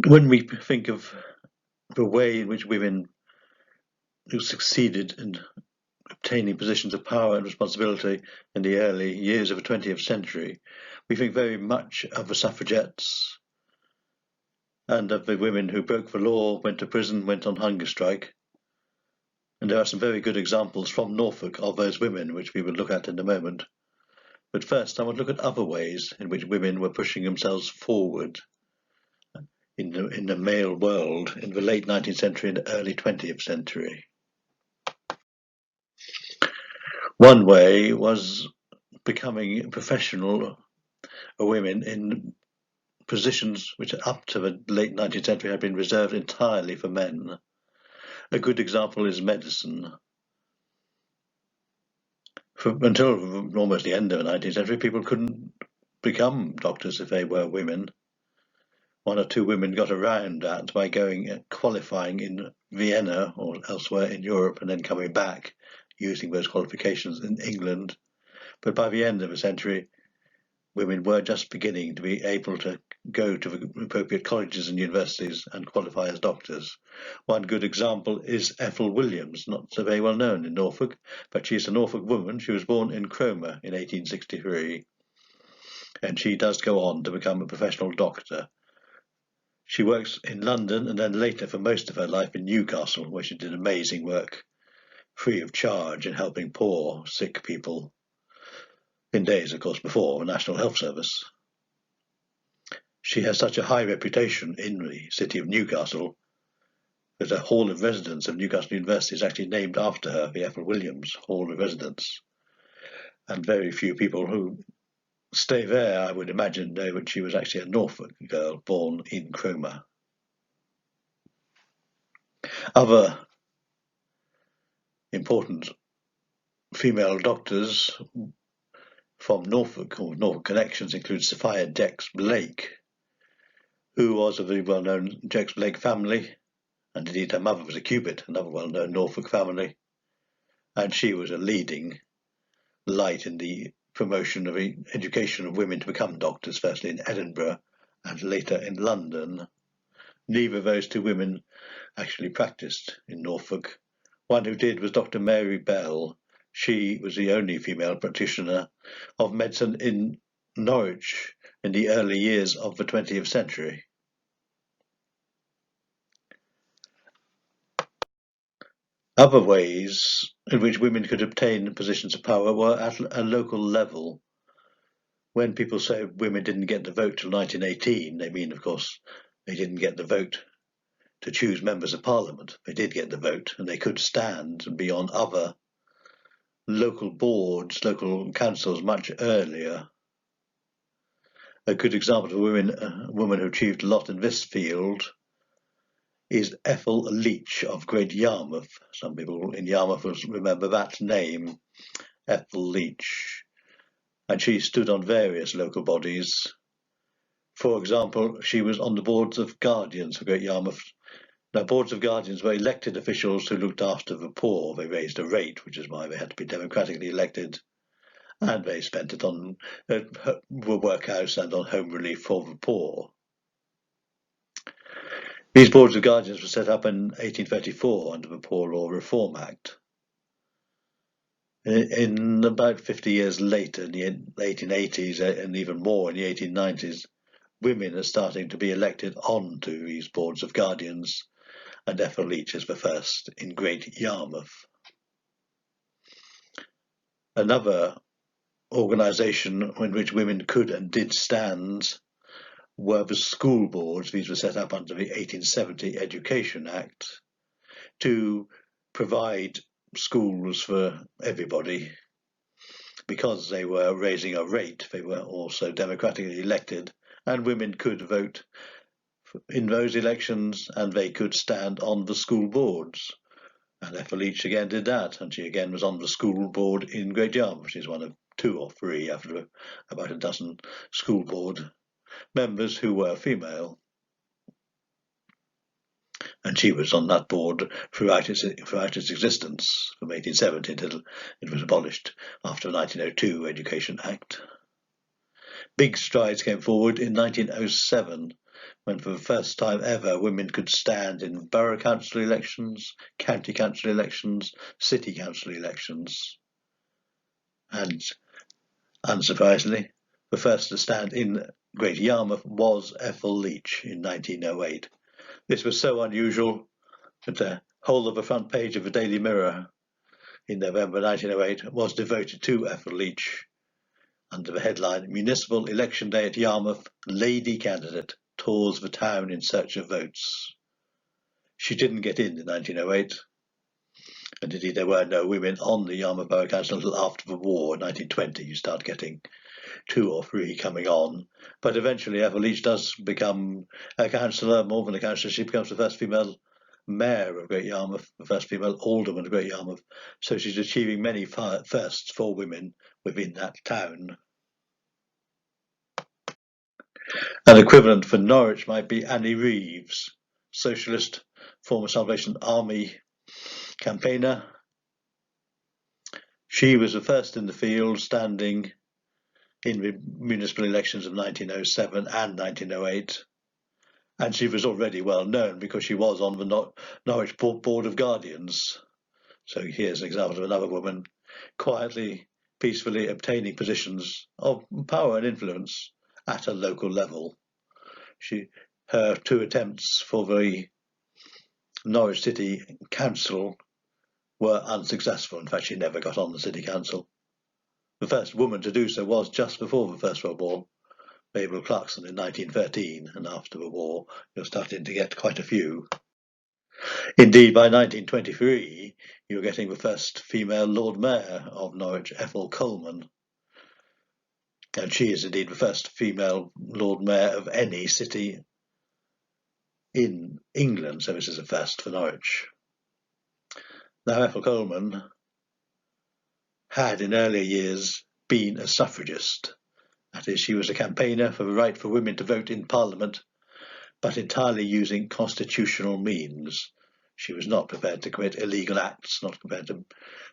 When we think of the way in which women who succeeded in obtaining positions of power and responsibility in the early years of the 20th century, we think very much of the suffragettes and of the women who broke the law, went to prison, went on hunger strike. And there are some very good examples from Norfolk of those women, which we will look at in a moment. But first, I want to look at other ways in which women were pushing themselves forward in the male world in the late 19th century and early 20th century. One way was becoming professional women in positions which up to the late 19th century had been reserved entirely for men. A good example is medicine. Until almost the end of the 19th century, people couldn't become doctors if they were women. One or two women got around that by qualifying in Vienna or elsewhere in Europe and then coming back using those qualifications in England. But by the end of the century, women were just beginning to be able to go to the appropriate colleges and universities and qualify as doctors. One good example is Ethel Williams, not so very well known in Norfolk, but she's a Norfolk woman. She was born in Cromer in 1863, and she does go on to become a professional doctor. She works in London and then later for most of her life in Newcastle, where she did amazing work free of charge in helping poor, sick people in days, of course, before the National Health Service. She has such a high reputation in the city of Newcastle that a hall of residence of Newcastle University is actually named after her, the Ethel Williams Hall of Residence. And very few people who stay there, I would imagine, know that she was actually a Norfolk girl born in Cromer. Other important female doctors from Norfolk, or Norfolk connections, include Sophia Jex Blake, who was of the well-known Jex Blake family, and indeed her mother was a Cupid, another well-known Norfolk family, and she was a leading light in the promotion of the education of women to become doctors, firstly in Edinburgh and later in London. Neither of those two women actually practiced in Norfolk. One who did was Dr. Mary Bell. She was the only female practitioner of medicine in Norwich in the early years of the 20th century. Other ways in which women could obtain positions of power were at a local level. When people say women didn't get the vote till 1918, they mean, of course, they didn't get the vote to choose members of parliament. They did get the vote, and they could stand and be on other local boards, local councils much earlier. A good example of a woman who achieved a lot in this field is Ethel Leach of Great Yarmouth. Some people in Yarmouth will remember that name, Ethel Leach. And she stood on various local bodies. For example, she was on the boards of guardians for Great Yarmouth. Now, boards of guardians were elected officials who looked after the poor. They raised a rate, which is why they had to be democratically elected. And they spent it on the workhouse and on home relief for the poor. These boards of guardians were set up in 1834 under the Poor Law Reform Act. In about 50 years later, in the 1880s and even more in the 1890s, women are starting to be elected onto these boards of guardians, and Ethel Leach is the first in Great Yarmouth. Another organisation in which women could and did stand were the school boards. These were set up under the 1870 Education Act to provide schools for everybody. Because they were raising a rate, they were also democratically elected, and women could vote in those elections, and they could stand on the school boards. And Ethel Leach again did that, and she again was on the school board in Great Yarmouth. She's one of two or three after about a dozen school board members who were female. And she was on that board throughout its existence, from 1870 until it was abolished after the 1902 Education Act. Big strides came forward in 1907 when for the first time ever women could stand in borough council elections, county council elections, city council elections. And unsurprisingly, the first to stand in Great Yarmouth was Ethel Leach in 1908. This was so unusual that the whole of the front page of the Daily Mirror in November 1908 was devoted to Ethel Leach under the headline, Municipal Election Day at Yarmouth, Lady Candidate tours the town in search of votes. She didn't get in 1908, and indeed there were no women on the Yarmouth Borough Council until after the war, in 1920. You start getting 2 or 3 coming on, but eventually Ethel Leach does become a councillor, more than a councillor. She becomes the first female mayor of Great Yarmouth, the first female alderman of Great Yarmouth, so she's achieving many firsts for women within that town. An equivalent for Norwich might be Annie Reeves, socialist, former Salvation Army campaigner. She was the first in the field, standing in the municipal elections of 1907 and 1908. And she was already well known because she was on the Norwich Board of Guardians. So here's an example of another woman quietly, peacefully obtaining positions of power and influence at a local level. Her 2 attempts for the Norwich City Council were unsuccessful. In fact, she never got on the City Council. The first woman to do so was just before the First World War, Mabel Clarkson in 1913, and after the war you're starting to get quite a few. Indeed, by 1923 you're getting the first female Lord Mayor of Norwich, Ethel Coleman, and she is indeed the first female Lord Mayor of any city in England, so this is a first for Norwich. Now, Ethel Coleman had in earlier years been a suffragist. That is, she was a campaigner for the right for women to vote in Parliament, but entirely using constitutional means. She was not prepared to commit illegal acts, not prepared to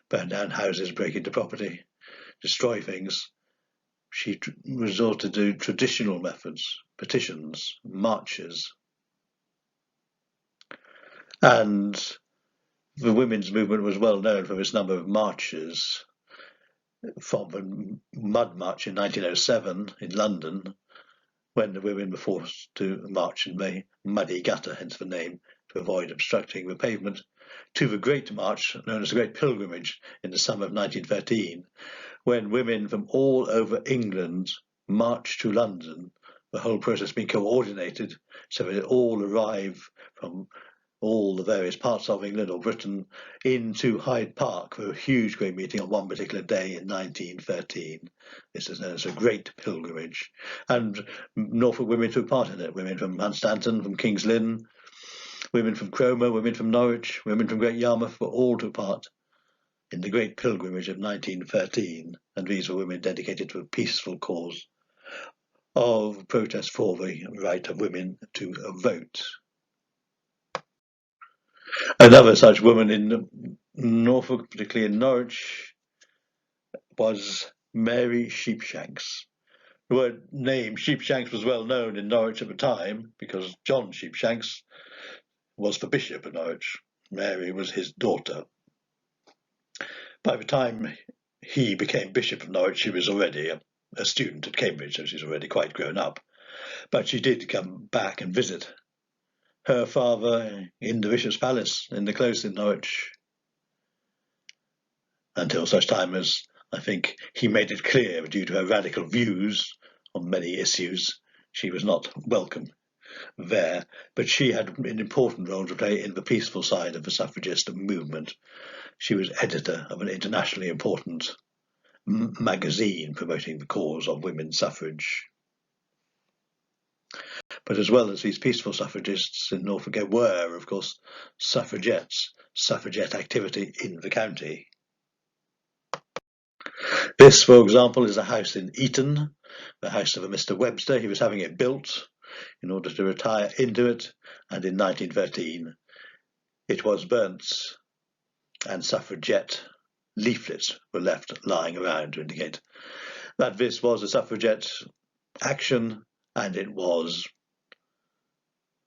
burn down houses, break into property, destroy things. She resorted to traditional methods, petitions, marches. And the women's movement was well known for its number of marches, from the Mud March in 1907 in London, when the women were forced to march in the muddy gutter, hence the name, to avoid obstructing the pavement, to the Great March, known as the Great Pilgrimage, in the summer of 1913, when women from all over England marched to London, the whole process being coordinated so that it all arrive from all the various parts of England or Britain into Hyde Park for a huge great meeting on one particular day in 1913. This is known as a Great Pilgrimage. And Norfolk women took part in it. Women from Hunstanton, from King's Lynn, women from Cromer, women from Norwich, women from Great Yarmouth were all took part in the Great Pilgrimage of 1913. And these were women dedicated to a peaceful cause of protest for the right of women to vote. Another such woman in Norfolk, particularly in Norwich, was Mary Sheepshanks. The word name Sheepshanks was well known in Norwich at the time because John Sheepshanks was the Bishop of Norwich. Mary was his daughter. By the time he became Bishop of Norwich, she was already a student at Cambridge, so she's already quite grown up. But she did come back and visit her father in the Bishop's Palace in the Close in Norwich, until such time as I think he made it clear, due to her radical views on many issues, she was not welcome there. But she had an important role to play in the peaceful side of the suffragist movement. She was editor of an internationally important magazine promoting the cause of women's suffrage. But as well as these peaceful suffragists in Norfolk, there were, of course, suffragettes, suffragette activity in the county. This, for example, is a house in Eton, the house of a Mr. Webster. He was having it built in order to retire into it, and in 1913 it was burnt, and suffragette leaflets were left lying around to indicate that this was a suffragette action, and it was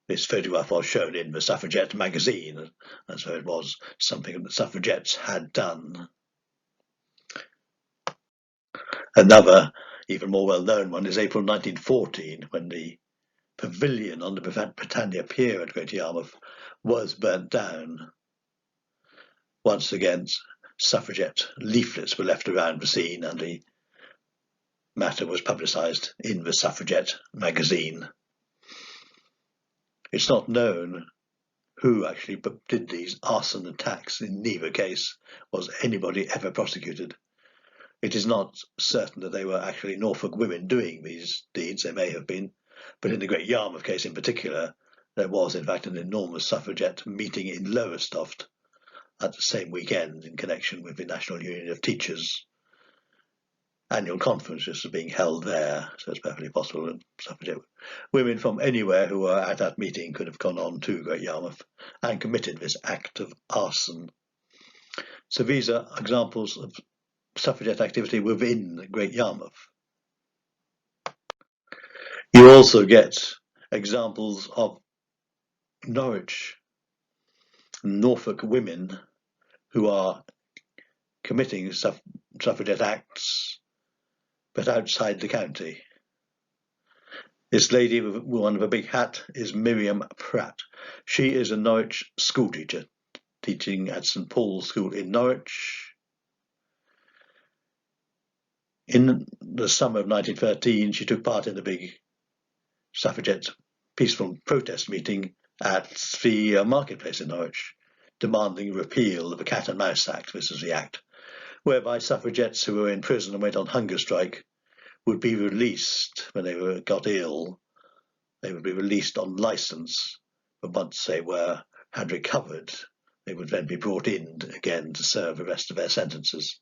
This photograph was shown in the Suffragette magazine, and so it was something that the suffragettes had done. Another, even more well-known one, is April 1914, when the pavilion on the Britannia Pier at Great Yarmouth was burnt down. Once again, suffragette leaflets were left around the scene, and the matter was publicised in the Suffragette magazine. It's not known who actually did these arson attacks. In neither case was anybody ever prosecuted. It is not certain that they were actually Norfolk women doing these deeds. They may have been, but in the Great Yarmouth case in particular, there was in fact an enormous suffragette meeting in Lowestoft at the same weekend in connection with the National Union of Teachers annual conferences are being held there, so it's perfectly possible that suffragette women from anywhere who were at that meeting could have gone on to Great Yarmouth and committed this act of arson. So these are examples of suffragette activity within Great Yarmouth. You also get examples of Norfolk women who are committing suffragette acts but outside the county. This lady with one of a big hat is Miriam Pratt. She is a Norwich schoolteacher, teaching at St Paul's School in Norwich. In the summer of 1913, she took part in a big suffragette peaceful protest meeting at the marketplace in Norwich, demanding repeal of the Cat and Mouse Act. This is the act whereby suffragettes who were in prison and went on hunger strike would be released when they got ill. They would be released on licence, but once they had recovered, they would then be brought in again to serve the rest of their sentences.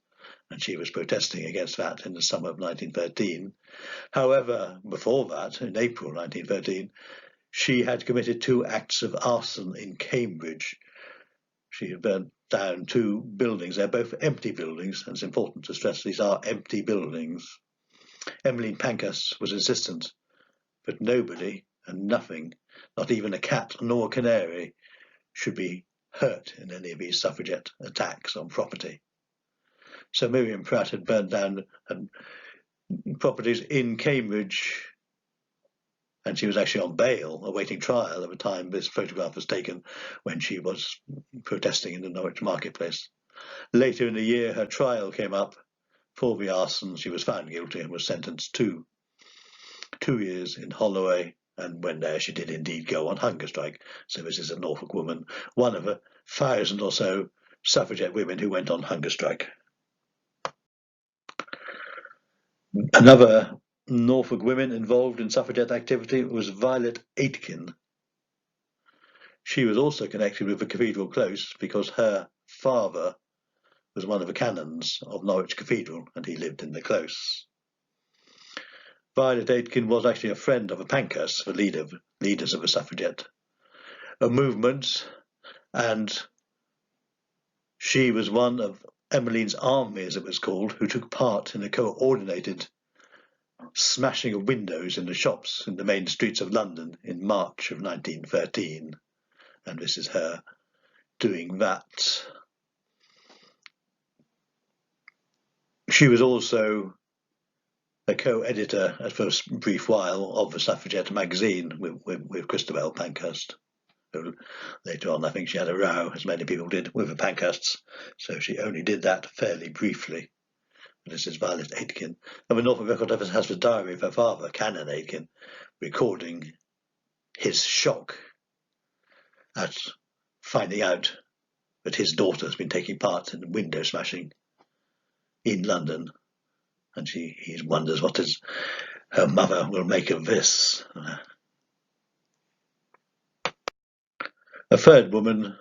And she was protesting against that in the summer of 1913. However, before that, in April 1913, she had committed 2 acts of arson in Cambridge. She had burnt down 2 buildings. They're both empty buildings, and it's important to stress these are empty buildings. Emmeline Pankhurst was insistent, but nobody and nothing, not even a cat nor a canary, should be hurt in any of these suffragette attacks on property. So Miriam Pratt had burnt down properties in Cambridge, and she was actually on bail, awaiting trial at the time this photograph was taken, when she was protesting in the Norwich marketplace. Later in the year, her trial came up for the arson. She was found guilty and was sentenced to 2 years in Holloway, and when there she did indeed go on hunger strike. So this is a Norfolk woman, one of 1,000 or so suffragette women who went on hunger strike. Another Norfolk woman involved in suffragette activity was Violet Aitkin. She was also connected with the Cathedral Close because her father was one of the canons of Norwich Cathedral, and he lived in the close. Violet Aitkin was actually a friend of the Pankhursts, the leaders of the suffragette movement, and she was one of Emmeline's army, as it was called, who took part in a coordinated smashing of windows in the shops in the main streets of London in March of 1913. And this is her doing that. She was also a co-editor for a brief while of the Suffragette magazine with Christabel Pankhurst. Later on, I think she had a row, as many people did, with the Pankhursts, so she only did that fairly briefly. And this is Violet Aitkin. And the Norfolk Record Office has the diary of her father, Canon Aitkin, recording his shock at finding out that his daughter has been taking part in window smashing in London. And he wonders what her mother will make of this. A third woman,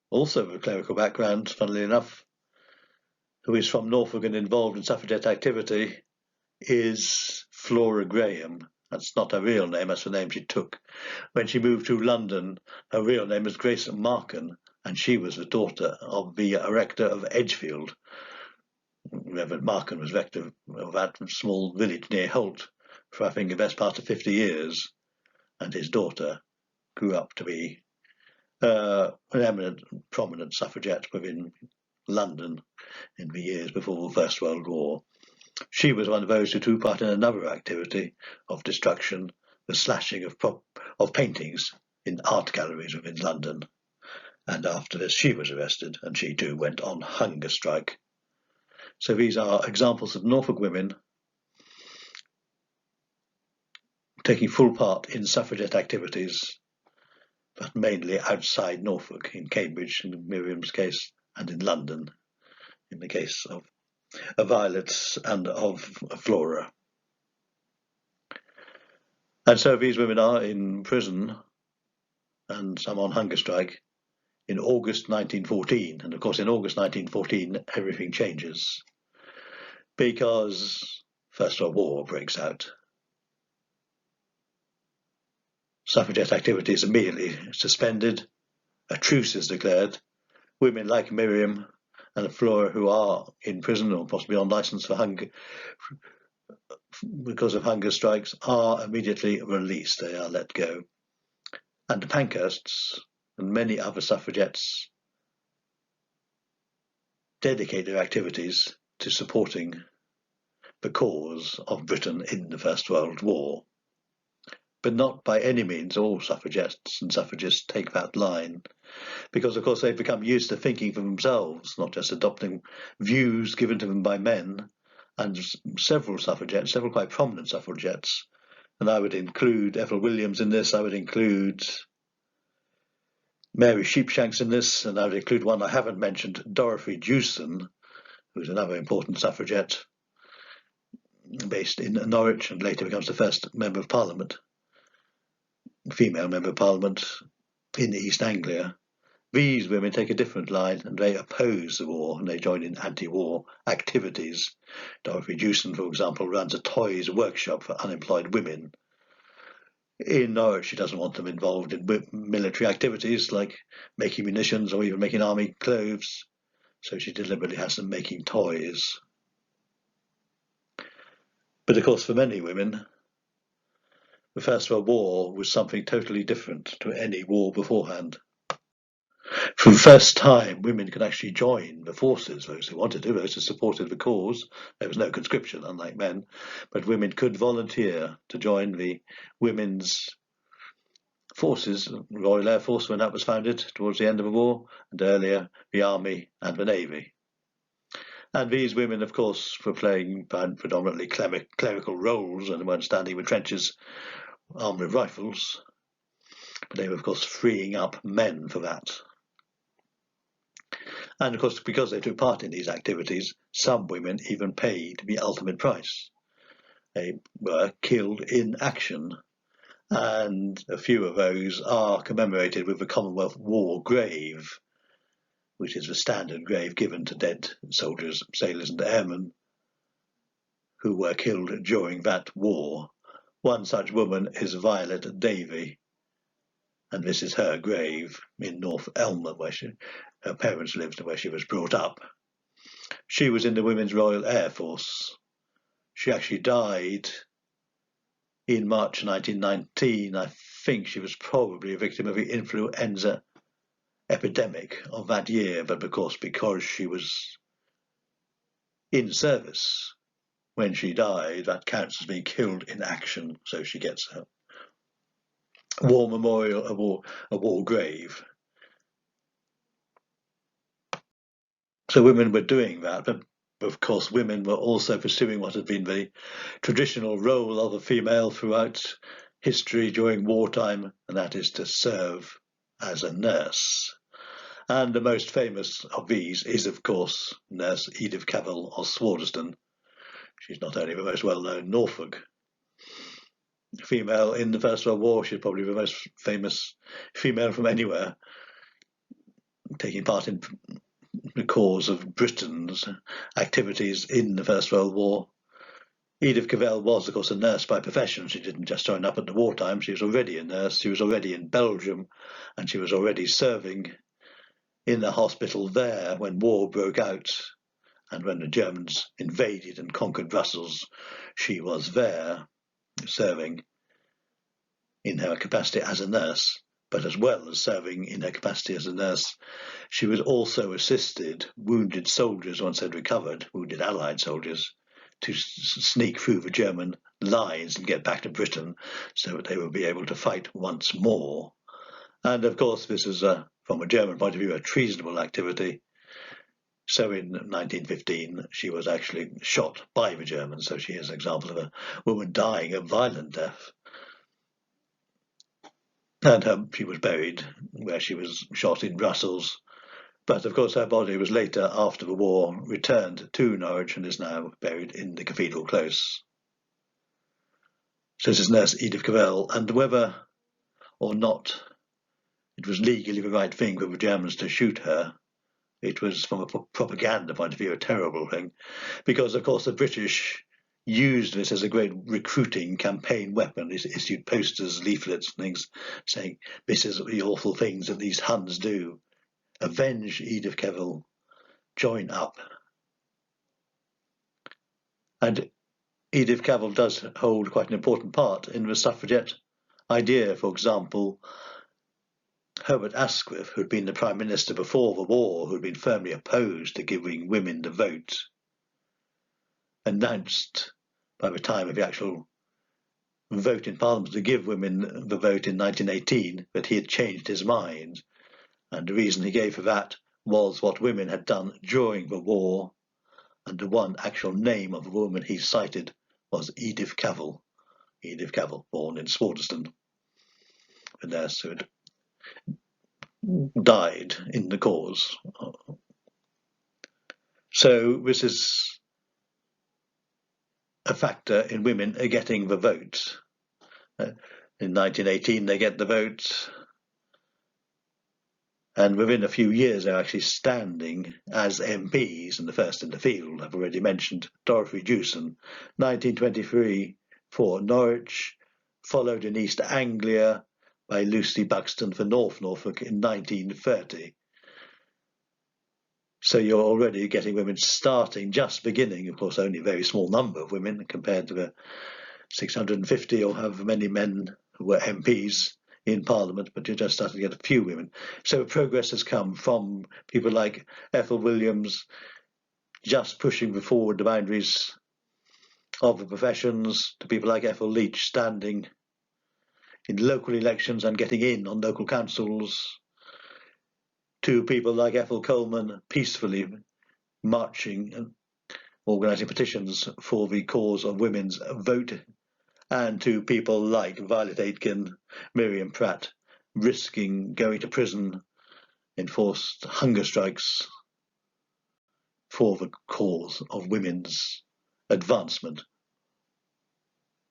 also of a clerical background, funnily enough, who is from Norfolk and involved in suffragette activity, is Flora Graham. That's not her real name, that's the name she took. When she moved to London, her real name was Grace Markham, and she was the daughter of the rector of Edgefield. Reverend Markham was rector of that small village near Holt for, I think, the best part of 50 years, and his daughter grew up to be an eminent, prominent suffragette within London in the years before the First World War. She was one of those who took part in another activity of destruction, the slashing of paintings in art galleries within London. And after this, she was arrested, and she too went on hunger strike. So these are examples of Norfolk women taking full part in suffragette activities, but mainly outside Norfolk, in Cambridge, in Miriam's case, and in London, in the case of Violet and of Flora. And so these women are in prison, and some on hunger strike, in August 1914. And of course, in August 1914, everything changes, because First World War breaks out. Suffragette activity is immediately suspended, a truce is declared. Women like Miriam and Flora, who are in prison or possibly on licence for hunger because of hunger strikes, are immediately released. They are let go. And the Pankhursts and many other suffragettes dedicate their activities to supporting the cause of Britain in the First World War. But not by any means all suffragettes and suffragists take that line, because of course they've become used to thinking for themselves, not just adopting views given to them by men. And several suffragettes, several quite prominent suffragettes, and I would include Ethel Williams in this, I would include Mary Sheepshanks in this, and I would include one I haven't mentioned, Dorothy Jewson, who's another important suffragette based in Norwich and later becomes the first Member of Parliament, female Member of Parliament in East Anglia. These women take a different line and they oppose the war and they join in anti-war activities. Dorothy Jewson, for example, runs a toys workshop for unemployed women. In Norwich, she doesn't want them involved in military activities like making munitions or even making army clothes, so she deliberately has them making toys. But of course, for many women, the First World War was something totally different to any war beforehand. For the first time, women could actually join the forces, those who wanted to, those who supported the cause. There was no conscription, unlike men, but women could volunteer to join the women's forces, the Royal Air Force when that was founded towards the end of the war, and earlier the Army and the Navy. And these women, of course, were playing predominantly clerical roles and weren't standing in the trenches armed with rifles, but they were, of course, freeing up men for that. And of course, because they took part in these activities, some women even paid the ultimate price. They were killed in action, and a few of those are commemorated with the Commonwealth War Grave, which is the standard grave given to dead soldiers, sailors and airmen who were killed during that war. One such woman is Violet Davey, and this is her grave in North Elmer, where her parents lived and where she was brought up. She was in the Women's Royal Air Force. She actually died in March 1919. I think she was probably a victim of the influenza epidemic of that year, but of course, because she was in service when she died, that counts as being killed in action, so she gets a war memorial, a war grave. So women were doing that, but of course women were also pursuing what had been the traditional role of a female throughout history during wartime, and that is to serve as a nurse. And the most famous of these is, of course, Nurse Edith Cavall of Swardeston. She's not only the most well-known Norfolk female in the First World War, she's probably the most famous female from anywhere, taking part in the cause of Britain's activities in the First World War. Edith Cavall was, of course, a nurse by profession. She didn't just join up at the wartime. She was already a nurse. She was already in Belgium, and she was already serving in the hospital there when war broke out. And when the Germans invaded and conquered Brussels, she was there serving in her capacity as a nurse. But as well as serving in her capacity as a nurse, she was also assisted wounded soldiers, once they'd recovered, wounded Allied soldiers, to sneak through the German lines and get back to Britain so that they would be able to fight once more. And of course, this is, from a German point of view, a treasonable activity. So in 1915, she was actually shot by the Germans. So she is an example of a woman dying a violent death. And she was buried where she was shot in Brussels. But of course, her body was later, after the war, returned to Norwich and is now buried in the Cathedral Close. So this is Nurse Edith Cavall, and whether or not it was legally the right thing for the Germans to shoot her, it was, from a propaganda point of view, a terrible thing, because, of course, the British used this as a great recruiting campaign weapon. They issued posters, leaflets, and things saying, this is the awful things that these Huns do. Avenge Edith Cavall. Join up. And Edith Cavall does hold quite an important part in the suffragette idea. For example, Herbert Asquith, who had been the Prime Minister before the war, who had been firmly opposed to giving women the vote, announced by the time of the actual vote in Parliament to give women the vote in 1918 that he had changed his mind. And the reason he gave for that was what women had done during the war, and the one actual name of the woman he cited was Edith Cavall. Edith Cavall, born in Swardeston, a nurse who had died in the cause. So this is a factor in women getting the vote. In 1918 they get the vote, and within a few years they're actually standing as MPs, and the first in the field, I've already mentioned Dorothy Jewson, 1923 for Norwich, followed in East Anglia by Lucy Buxton for Norfolk in 1930. So you're already getting women starting, just beginning, of course only a very small number of women compared to the 650 or however many men who were MPs in Parliament, but you're just starting to get a few women. So progress has come from people like Ethel Williams just pushing forward the boundaries of the professions, to people like Ethel Leach standing in local elections and getting in on local councils, to people like Ethel Coleman peacefully marching and organising petitions for the cause of women's vote, and to people like Violet Aitkin, Miriam Pratt, risking going to prison in forced hunger strikes for the cause of women's advancement.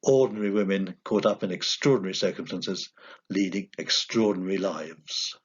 Ordinary women caught up in extraordinary circumstances, leading extraordinary lives.